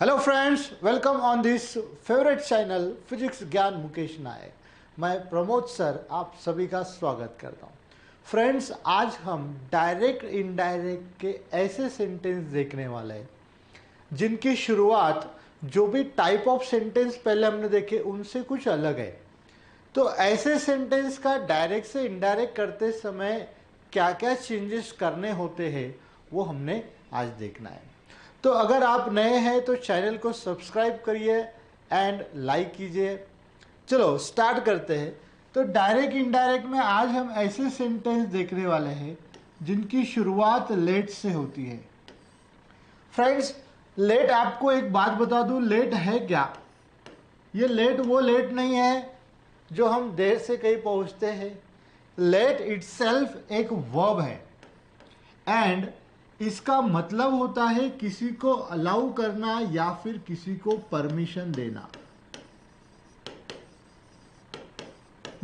Hello friends, welcome on this favourite channel physics ज्ञान मुकेश नायक। मैं Pramod sir आप सभी का स्वागत करता हूं। फ्रेंड्स, आज हम डायरेक्ट इनडायरेक्ट के ऐसे सेंटेंस देखने वाले हैं जिनकी शुरुआत जो भी टाइप ऑफ सेंटेंस पहले हमने देखे उनसे कुछ अलग है। तो ऐसे सेंटेंस का डायरेक्ट से इनडायरेक्ट करते समय क्या क्या चेंजेस करने होते हैं वो हमने आज देखना है। तो अगर आप नए हैं तो चैनल को सब्सक्राइब करिए एंड लाइक कीजिए। चलो स्टार्ट करते हैं। तो डायरेक्ट इनडायरेक्ट में आज हम ऐसे सेंटेंस देखने वाले हैं जिनकी शुरुआत लेट से होती है। फ्रेंड्स, लेट आपको एक बात बता दूं, लेट है क्या? ये लेट वो लेट नहीं है जो हम देर से कहीं पहुंचते हैं। लेट इटसेल्फ एक वर्ब है एंड इसका मतलब होता है किसी को अलाउ करना या फिर किसी को परमिशन देना।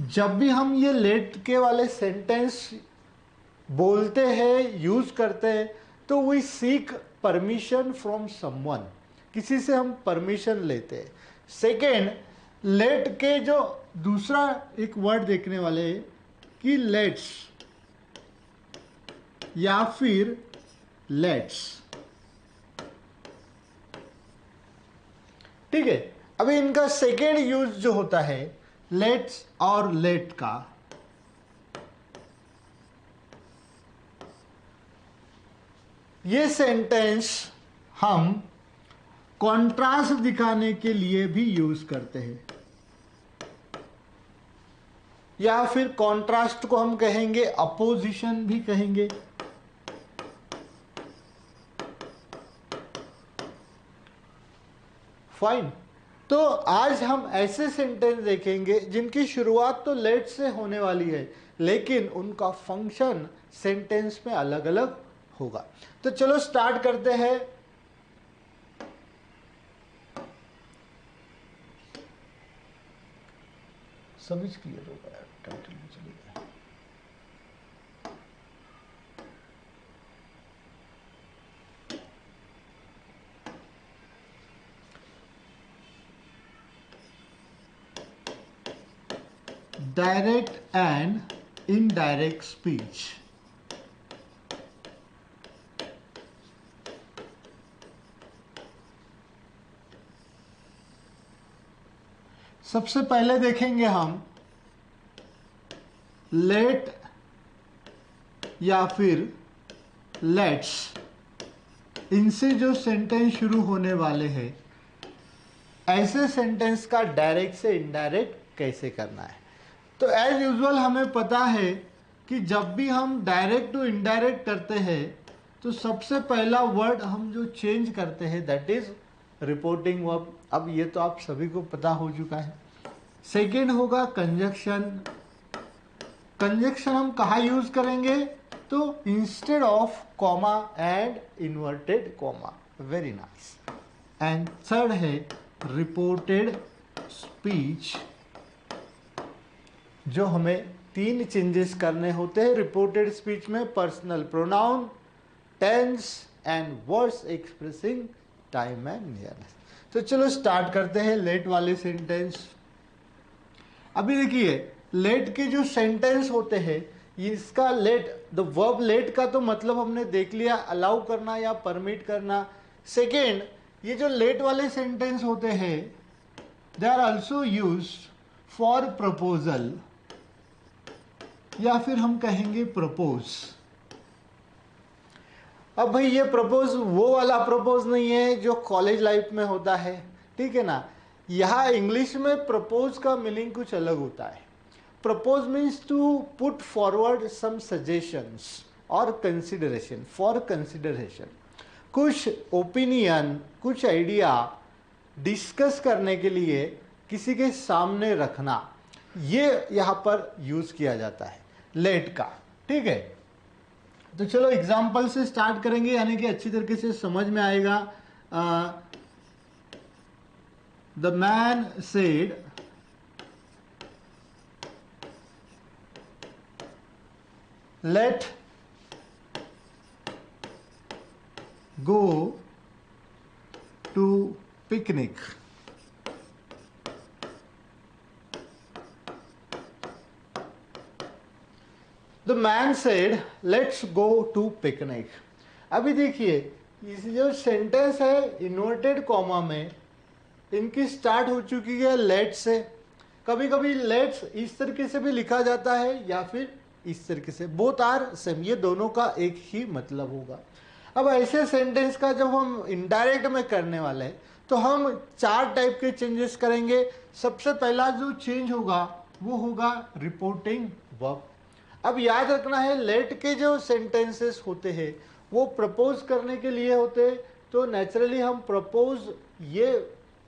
जब भी हम ये लेट के वाले सेंटेंस बोलते हैं, यूज करते हैं, तो we seek permission from someone, किसी से हम परमिशन लेते हैं। सेकेंड, लेट के जो दूसरा एक वर्ड देखने वाले हैं कि लेट्स या फिर लेट्स। ठीक है, अभी इनका सेकेंड यूज जो होता है लेट्स और लेट का, ये सेंटेंस हम कॉन्ट्रास्ट दिखाने के लिए भी यूज करते हैं, या फिर कॉन्ट्रास्ट को हम कहेंगे अपोजिशन भी कहेंगे। फाइन। तो आज हम ऐसे सेंटेंस देखेंगे जिनकी शुरुआत तो लेट से होने वाली है लेकिन उनका फंक्शन सेंटेंस में अलग अलग होगा। तो चलो स्टार्ट करते हैं। समझ क्लियर होगा यार, टाइटल में चले गए। Direct and indirect speech. सबसे पहले देखेंगे हम लेट या फिर लेट्स, इनसे जो सेंटेंस शुरू होने वाले हैं ऐसे सेंटेंस का डायरेक्ट से इनडायरेक्ट कैसे करना है। तो एज यूजुअल हमें पता है कि जब भी हम डायरेक्ट टू इनडायरेक्ट करते हैं तो सबसे पहला वर्ड हम जो चेंज करते हैं दैट इज रिपोर्टिंग वर्ब। अब ये तो आप सभी को पता हो चुका है। सेकेंड होगा कंजक्शन। कंजक्शन हम कहाँ यूज करेंगे? तो instead of comma and inverted comma. Very nice. And third है रिपोर्टेड स्पीच, जो हमें तीन चेंजेस करने होते हैं रिपोर्टेड स्पीच में: personal pronoun, tense and words expressing time and nearness. तो चलो स्टार्ट करते हैं लेट वाले सेंटेंस। अभी देखिए, लेट के जो सेंटेंस होते हैं इसका लेट, द वर्ब लेट का तो मतलब हमने देख लिया, अलाउ करना या परमिट करना। सेकेंड, ये जो लेट वाले सेंटेंस होते हैं they are also used for proposal, या फिर हम कहेंगे प्रपोज। अब भाई ये प्रपोज वो वाला प्रपोज नहीं है जो कॉलेज लाइफ में होता है, ठीक है ना। यहाँ इंग्लिश में प्रपोज का मीनिंग कुछ अलग होता है। Propose means to put forward some suggestions और कंसिडरेशन, फॉर कंसिडरेशन, कुछ ओपिनियन, कुछ आइडिया डिस्कस करने के लिए किसी के सामने रखना, ये यहाँ पर यूज किया जाता है लेट का। ठीक है, तो चलो एग्जाम्पल से स्टार्ट करेंगे, यानी कि अच्छी तरीके से समझ में आएगा। The man said let go to picnic. The man said let's go to picnic. अभी देखिए ये जो सेंटेंस है इन्वर्टेड कॉमा में इनकी स्टार्ट हो चुकी है लेट्स से। कभी कभी लेट्स इस तरीके से भी लिखा जाता है या फिर इस तरीके से, बोथ आर सेम, ये दोनों का एक ही मतलब होगा। अब ऐसे सेंटेंस का जब हम इनडायरेक्ट में करने वाले हैं तो हम 4 टाइप के चेंजेस करेंगे। सबसे पहला जो चेंज होगा वो होगा रिपोर्टिंग वर्ब। अब याद रखना है लेट के जो सेंटेंसेस होते हैं वो प्रपोज करने के लिए होते हैं, तो नेचुरली हम प्रपोज ये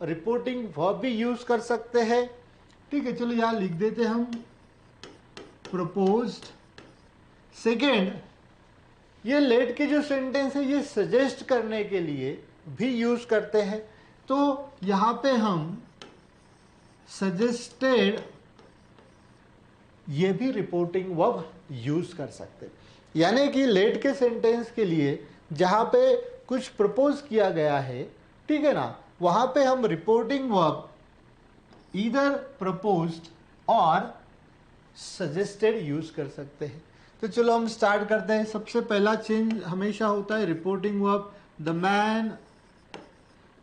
रिपोर्टिंग वर्ब भी यूज कर सकते हैं। ठीक है, चलो यहां लिख देते हम प्रपोज्ड। सेकेंड, ये लेट के जो सेंटेंस है ये सजेस्ट करने के लिए भी यूज करते हैं, तो यहां पे हम सजेस्टेड ये भी रिपोर्टिंग वर्ब यूज कर सकते हैं। यानी कि लेट के सेंटेंस के लिए जहां पे कुछ प्रपोज किया गया है, ठीक है ना, वहां पे हम रिपोर्टिंग वर्ब ईदर प्रपोज्ड और सजेस्टेड यूज कर सकते हैं। तो चलो हम स्टार्ट करते हैं। सबसे पहला चेंज हमेशा होता है reporting verb. The man,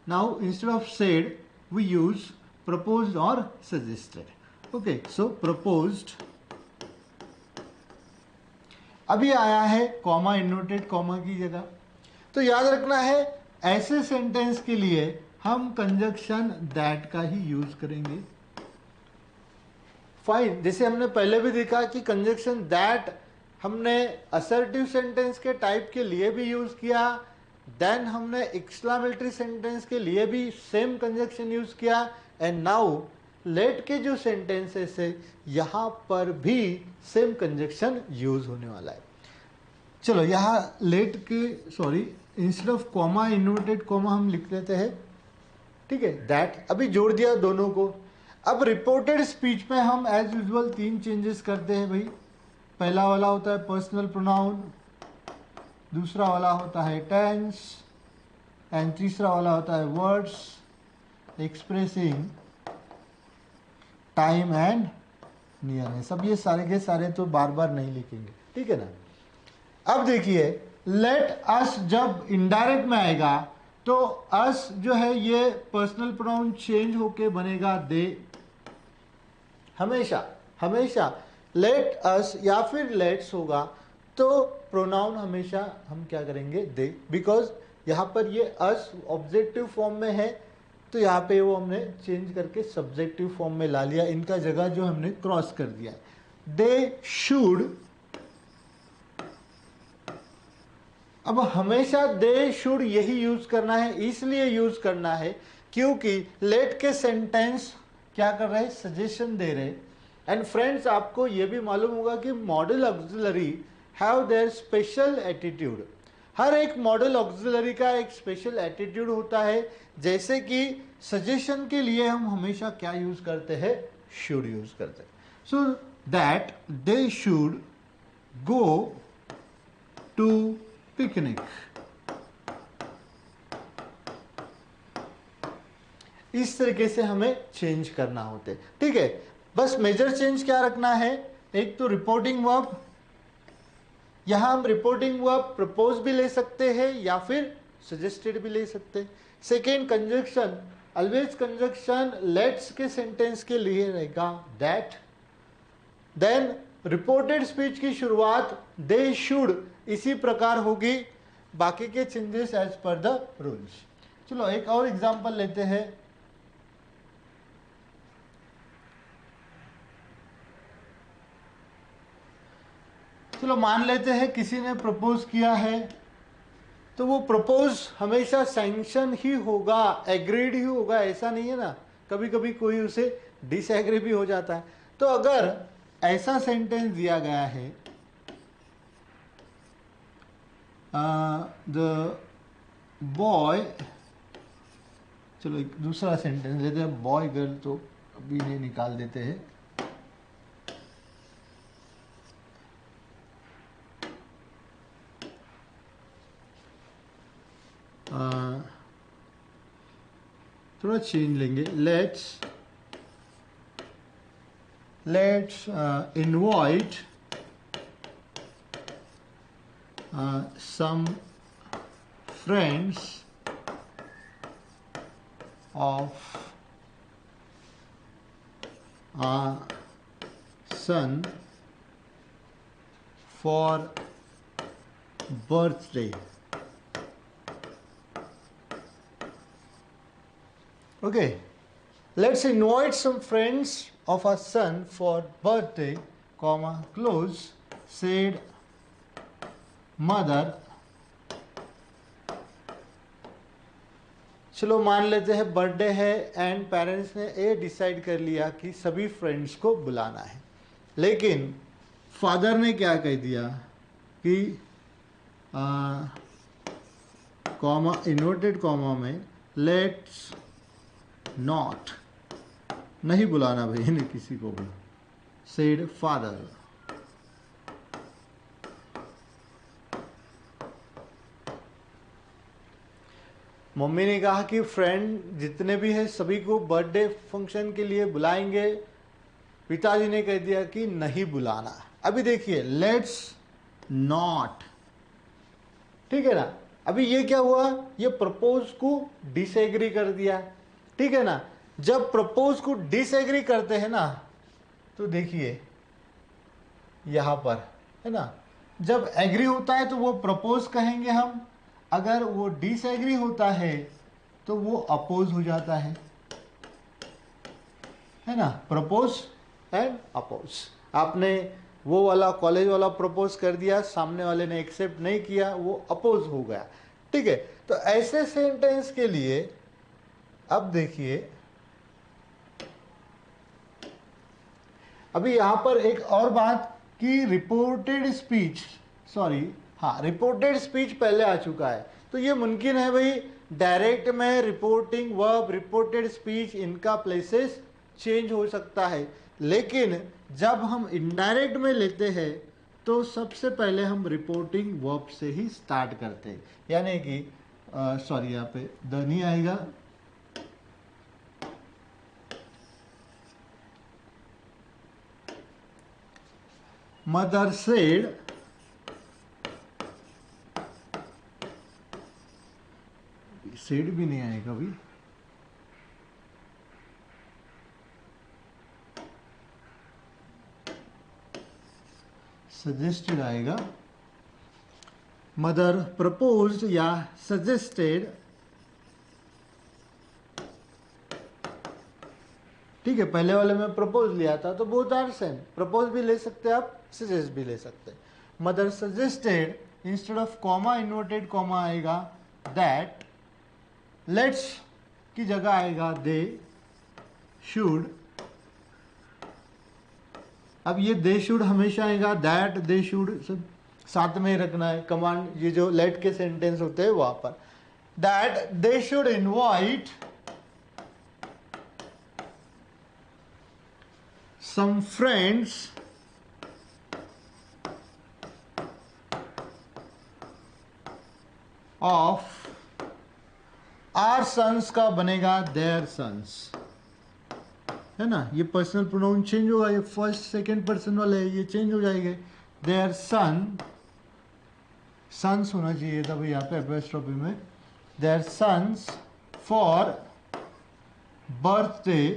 now instead of said we use proposed और सजेस्टेड। Okay, so proposed. अभी आया है कॉमा, इनवर्टेड कॉमा की जगह। तो याद रखना है ऐसे सेंटेंस के लिए हम कंजक्शन दैट का ही यूज करेंगे। फाइन, जैसे हमने पहले भी देखा कि कंजक्शन दैट हमने असर्टिव सेंटेंस के टाइप के लिए भी यूज किया, देन हमने एक्सक्लामेटरी सेंटेंस के लिए भी सेम कंजक्शन यूज किया, एंड नाउ लेट के जो सेंटेंसेस है यहां पर भी सेम कंजक्शन यूज होने वाला है। चलो यहां लेट के, sorry, instead of comma inverted comma हम लिख लेते हैं। ठीक है, दैट अभी जोड़ दिया दोनों को। अब रिपोर्टेड स्पीच में हम एज यूजुअल 3 चेंजेस करते हैं भाई। पहला वाला होता है पर्सनल प्रोनाउन, दूसरा वाला होता है टेंस, एंड तीसरा वाला होता है words expressing time and nearness. अब ये सारे के सारे तो बार बार नहीं लिखेंगे, ठीक है ना। अब देखिए लेट अस जब इनडायरेक्ट में आएगा तो अस जो है ये पर्सनल प्रोनाउन चेंज होके बनेगा दे। हमेशा हमेशा लेट अस या फिर लेट्स होगा तो प्रोनाउन हमेशा हम क्या करेंगे दे, बिकॉज यहां पर ये अस ऑब्जेक्टिव फॉर्म में है तो यहाँ पे वो हमने चेंज करके सब्जेक्टिव फॉर्म में ला लिया, इनका जगह जो हमने क्रॉस कर दिया है। दे शुड, अब हमेशा दे शुड यही यूज करना है, इसलिए यूज करना है क्योंकि लेट के सेंटेंस क्या कर रहे हैं, सजेशन दे रहे। एंड फ्रेंड्स आपको यह भी मालूम होगा कि modal auxiliary have their special attitude. हर एक मॉडल ऑक्सिलरी का एक स्पेशल एटीट्यूड होता है। जैसे कि सजेशन के लिए हम हमेशा क्या यूज करते हैं, शुड यूज करते हैं। So that they should go to picnic. इस तरीके से हमें चेंज करना होता है, ठीक है। बस मेजर चेंज क्या रखना है, एक तो रिपोर्टिंग वर्ब, यहां हम रिपोर्टिंग वर्ब प्रपोज भी ले सकते हैं या फिर सजेस्टेड भी ले सकते हैं। Second conjunction, always conjunction let's के सेंटेंस के लिए रहेगा दैट। देन रिपोर्टेड स्पीच की शुरुआत दे शुड इसी प्रकार होगी, बाकी के changes as per the rules. चलो एक और एग्जांपल लेते हैं। चलो मान लेते हैं किसी ने प्रपोज किया है तो वो प्रपोज हमेशा सैंक्शन ही होगा, एग्रीड ही होगा, ऐसा नहीं है ना, कभी कभी कोई उसे डिसएग्री भी हो जाता है। तो अगर ऐसा सेंटेंस दिया गया है, द बॉय, चलो एक दूसरा सेंटेंस लेते हैं, बॉय गर्ल तो अभी नहीं, निकाल देते हैं। थोड़ा चेंज लेंगे, let's invite some friends of our son for birthday. Okay, let's invite some friends of our son for birthday, comma, close, said mother. चलो मान लेते हैं बर्थडे है एंड पेरेंट्स ने ये डिसाइड कर लिया कि सभी फ्रेंड्स को बुलाना है, लेकिन फादर ने क्या कह दिया कि कॉमा, इन्वर्टेड कॉमा में, लेट्स नॉट, नहीं बुलाना भाई ने किसी को भी, सेड फादर। मम्मी ने कहा कि फ्रेंड जितने भी हैं सभी को बर्थडे फंक्शन के लिए बुलाएंगे, पिताजी ने कह दिया कि नहीं बुलाना। अभी देखिए, लेट्स नॉट, ठीक है ना। अभी ये क्या हुआ, ये प्रपोज को डिसएग्री कर दिया, ठीक है ना। जब प्रपोज को डिसएग्री करते हैं ना, तो देखिए यहां पर है ना, जब एग्री होता है तो वो प्रपोज कहेंगे हम, अगर वो डिसएग्री होता है तो वो अपोज हो जाता है ना। Propose and oppose. आपने वो वाला कॉलेज वाला प्रपोज कर दिया, सामने वाले ने एक्सेप्ट नहीं किया, वो अपोज हो गया, ठीक है। तो ऐसे सेंटेंस के लिए अब देखिए, अभी यहां पर एक और बात कि रिपोर्टेड स्पीच, सॉरी हाँ, रिपोर्टेड स्पीच पहले आ चुका है, तो ये मुमकिन है भाई डायरेक्ट में रिपोर्टिंग वर्ब, रिपोर्टेड स्पीच, इनका प्लेसेस चेंज हो सकता है। लेकिन जब हम इनडायरेक्ट में लेते हैं तो सबसे पहले हम रिपोर्टिंग वर्ब से ही स्टार्ट करते हैं, यानी कि सॉरी यहाँ पे द नहीं आएगा, मदर सेड सेड भी नहीं आएगा अभी, सजेस्टेड आएगा। मदर प्रपोज्ड या सजेस्टेड, ठीक है। पहले वाले में प्रपोज लिया था तो बोथ आर सेम, प्रपोज भी ले सकते हैं आप, सजेस्ट भी ले सकते हैं। Mother suggested, instead of comma inverted comma आएगा दैट, लेट्स की जगह आएगा दे शुड। अब ये दे शुड हमेशा आएगा, दैट दे शुड सब साथ में ही रखना है कमांड, ये जो लेट के सेंटेंस होते हैं वहां पर। That they should invite some friends of our sons का बनेगा their sons, है ना। ये पर्सनल प्रोनाउन चेंज होगा, ये फर्स्ट सेकंड पर्सन वाले ये चेंज हो जाएंगे। their son, sons होना चाहिए था भाई यहाँ पे एपोस्ट्रोफी में। their sons for birthday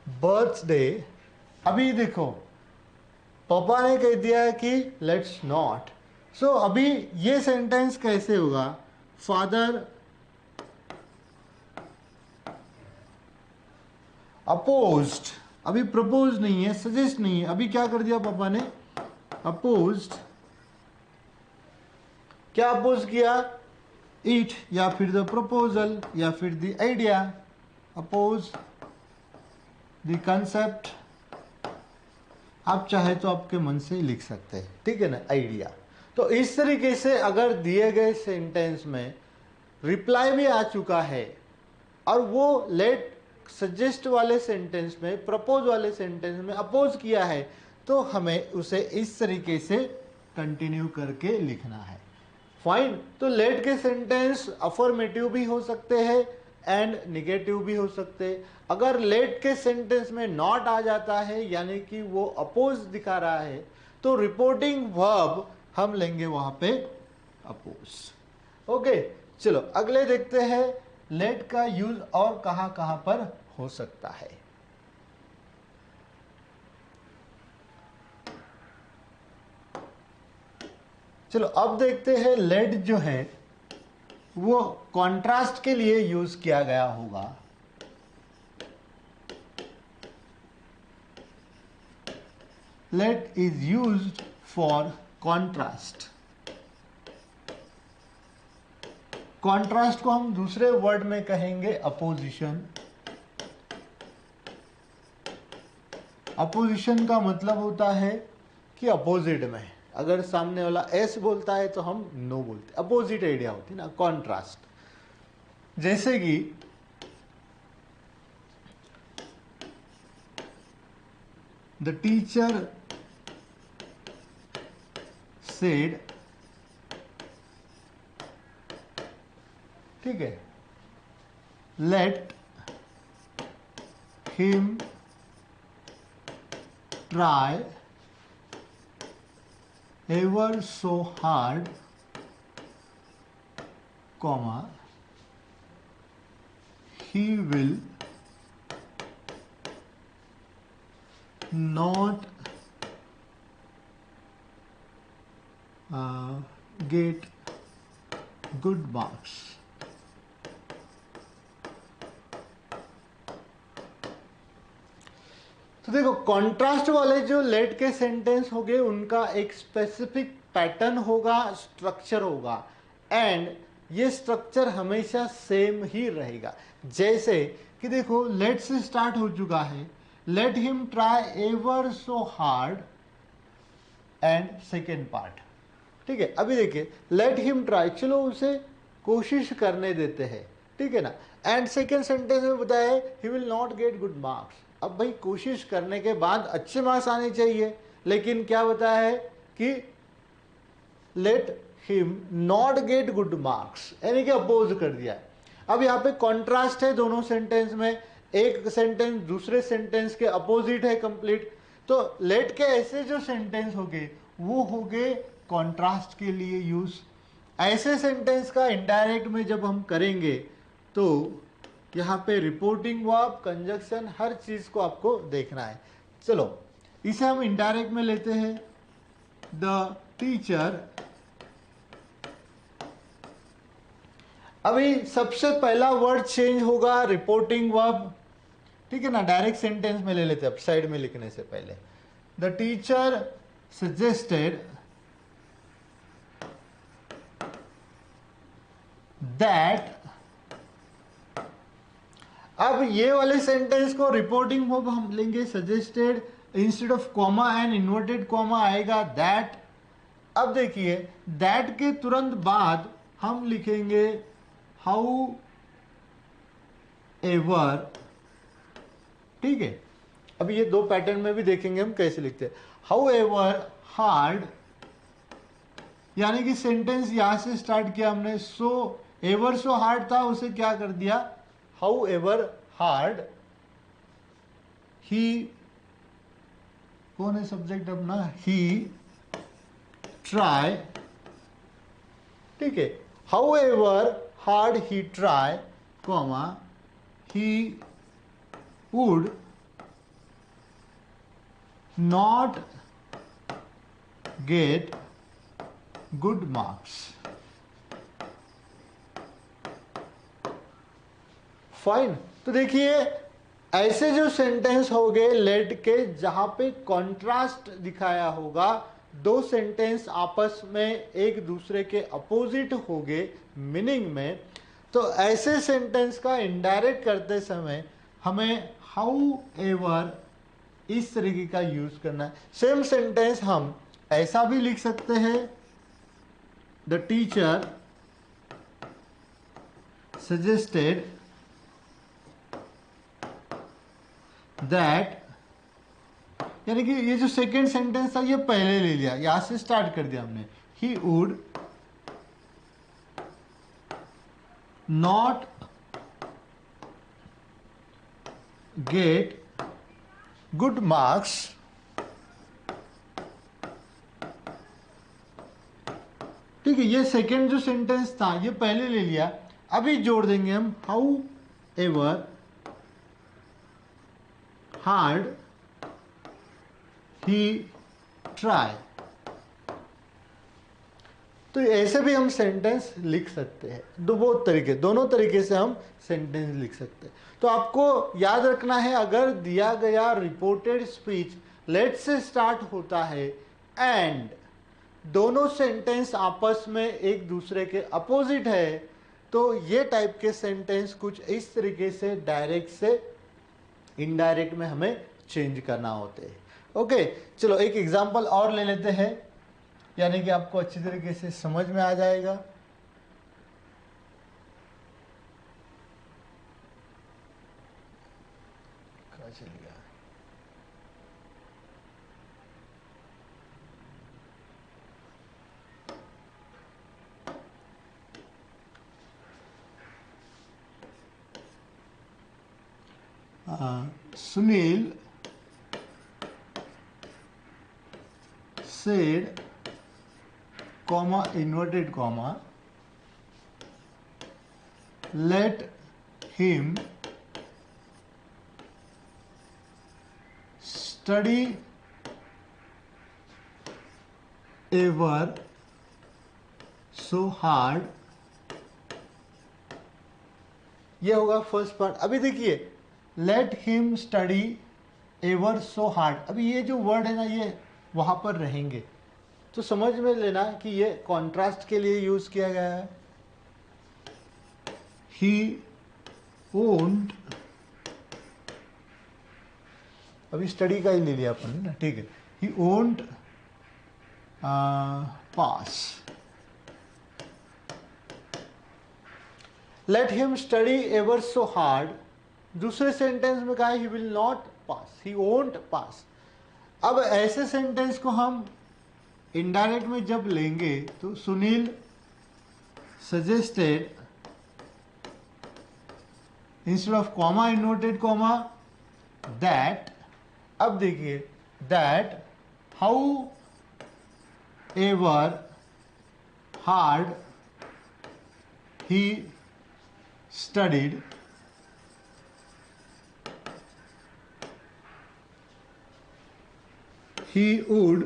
birthday. अभी देखो पापा ने कह दिया है कि लेट्स नॉट, सो अभी ये सेंटेंस कैसे होगा, फादर अपोज्ड, अभी प्रपोज नहीं है, सजेस्ट नहीं है, अभी क्या कर दिया पापा ने, अपोज्ड। क्या अपोज किया, इट या फिर द प्रपोजल या फिर the idea, oppose the concept, आप चाहे तो आपके मन से ही लिख सकते हैं, ठीक है ना, आइडिया। तो इस तरीके से अगर दिए गए सेंटेंस में रिप्लाई भी आ चुका है और वो लेट सजेस्ट वाले सेंटेंस में, प्रपोज वाले सेंटेंस में अपोज किया है, तो हमें उसे इस तरीके से कंटिन्यू करके लिखना है। फाइन। तो लेट के सेंटेंस अफर्मेटिव भी हो सकते हैं एंड निगेटिव भी हो सकते हैं। अगर लेट के सेंटेंस में नॉट आ जाता है यानी कि वो अपोज दिखा रहा है तो रिपोर्टिंग वर्ब हम लेंगे वहां पे अपोज। ओके, चलो अगले देखते हैं लेट का यूज और कहां कहां पर हो सकता है। चलो अब देखते हैं लेट जो है वो कॉन्ट्रास्ट के लिए यूज किया गया होगा। Let is used for contrast. Contrast को हम दूसरे वर्ड में कहेंगे अपोजिशन। अपोजिशन का मतलब होता है कि अपोजिट में, अगर सामने वाला एस बोलता है तो हम नो बोलते, अपोजिट आइडिया होती है ना, कॉन्ट्रास्ट। जैसे कि द टीचर सेड, ठीक है, let him try ever so hard, comma he will not get good marks। तो देखो कॉन्ट्रास्ट वाले जो लेट के सेंटेंस हो गए उनका एक स्पेसिफिक पैटर्न होगा, स्ट्रक्चर होगा, एंड ये स्ट्रक्चर हमेशा सेम ही रहेगा। जैसे कि देखो लेट से स्टार्ट हो चुका है, let him try ever so hard and second part, ठीक है। अभी देखिए लेट हिम ट्राई, चलो उसे कोशिश करने देते हैं, ठीक है ना, एंड सेकेंड सेंटेंस में बताया है he will not get good marks. अब भाई कोशिश करने के बाद अच्छे मार्क्स आने चाहिए, लेकिन क्या बताया है कि let him not get good marks, यानी कि अपोज कर दिया है। अब यहाँ पे कॉन्ट्रास्ट है दोनों सेंटेंस में, एक सेंटेंस दूसरे सेंटेंस के अपोजिट है कंप्लीट। तो लेट के ऐसे जो सेंटेंस हो गए वो हो गए कॉन्ट्रास्ट के लिए यूज। ऐसे सेंटेंस का इनडायरेक्ट में जब हम करेंगे तो यहाँ पे रिपोर्टिंग वर्ब, कंजक्शन, हर चीज को आपको देखना है। चलो इसे हम इनडायरेक्ट में लेते हैं। द टीचर, अभी सबसे पहला वर्ड चेंज होगा रिपोर्टिंग वर्ब, ठीक है ना, डायरेक्ट सेंटेंस में ले लेते हैं अब साइड में लिखने से पहले। द टीचर सजेस्टेड दैट, अब ये वाले सेंटेंस को रिपोर्टिंग वर्ब हम लेंगे suggested, instead of comma and inverted comma आएगा दैट। अब देखिए दैट के तुरंत बाद हम लिखेंगे हाउ एवर, ठीक है। अब ये दो पैटर्न में भी देखेंगे हम कैसे लिखते हैं। हाउ एवर हार्ड, यानी कि सेंटेंस यहां से स्टार्ट किया हमने, सो एवर सो हार्ड था, उसे क्या कर दिया हाउ एवर हार्ड ही, कौन है सब्जेक्ट अपना, ही ट्राई, ठीक है, how ever hard he try, comma he would not get good marks. Fine. तो देखिए ऐसे जो सेंटेंस हो गए लेट के जहां पे कॉन्ट्रास्ट दिखाया होगा, दो सेंटेंस आपस में एक दूसरे के अपोजिट हो गए मीनिंग में, तो ऐसे सेंटेंस का इनडायरेक्ट करते समय हमें हाउ एवर इस तरीके का यूज करना है। सेम सेंटेंस हम ऐसा भी लिख सकते हैं, द टीचर सजेस्टेड that यानी कि ये जो सेकेंड सेंटेंस था ये पहले ले लिया, यहां से स्टार्ट कर दिया हमने। He would not get good marks ठीक है, ये सेकेंड जो सेंटेंस था ये पहले ले लिया, अभी जोड़ देंगे हम how ever hard he try. तो ऐसे भी हम सेंटेंस लिख सकते हैं, दोनों तरीके से हम सेंटेंस लिख सकते हैं। तो आपको याद रखना है, अगर दिया गया रिपोर्टेड स्पीच लेट से स्टार्ट होता है एंड दोनों सेंटेंस आपस में एक दूसरे के अपोजिट है, तो ये टाइप के सेंटेंस कुछ इस तरीके से डायरेक्ट से इनडायरेक्ट में हमें चेंज करना होते हैं। ओके, चलो एक एग्जांपल और ले लेते हैं, यानी कि आपको अच्छी तरीके से समझ में आ जाएगा। कहाँ चल गया? Sunil said, comma, inverted comma, let him study ever so hard। ये होगा फर्स्ट पार्ट। अभी देखिए, late him study ever so hard, अभी ये जो वर्ड है ना ये वहां पर रहेंगे, तो समझ में लेना कि ये कॉन्ट्रास्ट के लिए यूज किया गया है। ही वोंट, अभी स्टडी का ही ले लिया अपन ना, ठीक है। He won't pass, let him study ever so hard. दूसरे सेंटेंस में कहा है he will not pass, he won't pass. अब ऐसे सेंटेंस को हम इनडायरेक्ट में जब लेंगे तो Sunil suggested, instead of comma inverted comma, that, अब देखिए that how ever hard he studied he would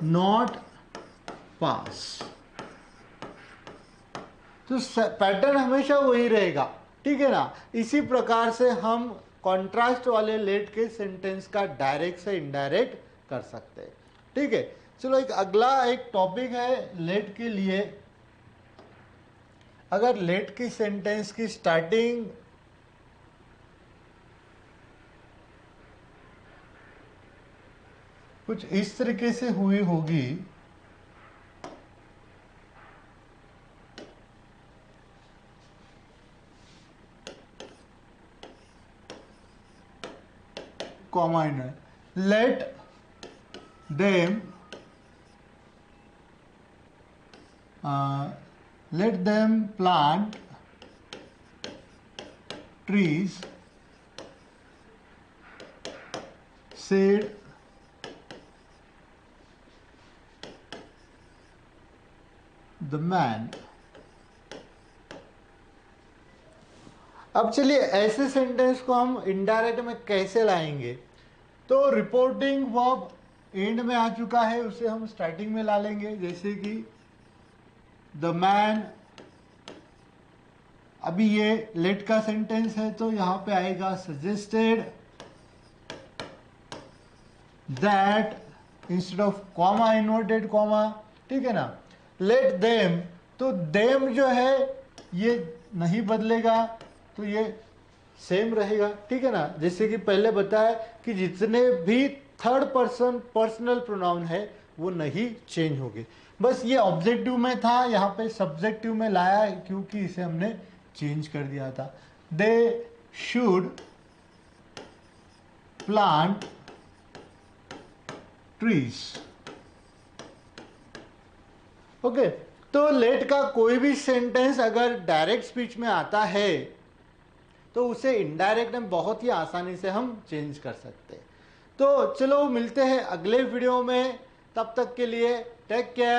not pass। तो पैटर्न हमेशा वही रहेगा, ठीक है ना। इसी प्रकार से हम कॉन्ट्रास्ट वाले लेट के सेंटेंस का डायरेक्ट से इनडायरेक्ट कर सकते हैं, ठीक है। चलो एक अगला एक टॉपिक है लेट के लिए। अगर लेट की सेंटेंस की स्टार्टिंग कुछ इस तरीके से हुई होगी, comma in, let them plant trees, said the man। अब चलिए ऐसे सेंटेंस को हम इनडायरेक्ट में कैसे लाएंगे। तो रिपोर्टिंग वर्ब एंड में आ चुका है, उसे हम स्टार्टिंग में ला लेंगे, जैसे कि द मैन। अभी ये लेट का सेंटेंस है तो यहां पे आएगा suggested that instead of comma inverted comma, ठीक है ना। लेट देम, तो देम जो है ये नहीं बदलेगा, तो ये सेम रहेगा, ठीक है ना। जैसे कि पहले बताया कि जितने भी थर्ड पर्सन पर्सनल प्रोनाउन है वो नहीं चेंज होंगे। बस ये ऑब्जेक्टिव में था, यहाँ पे सब्जेक्टिव में लाया है क्योंकि इसे हमने चेंज कर दिया था। They should plant trees. Okay, तो लेट का कोई भी सेंटेंस अगर डायरेक्ट स्पीच में आता है तो उसे इनडायरेक्ट में बहुत ही आसानी से हम चेंज कर सकते हैं। तो चलो मिलते हैं अगले वीडियो में, तब तक के लिए टेक केयर।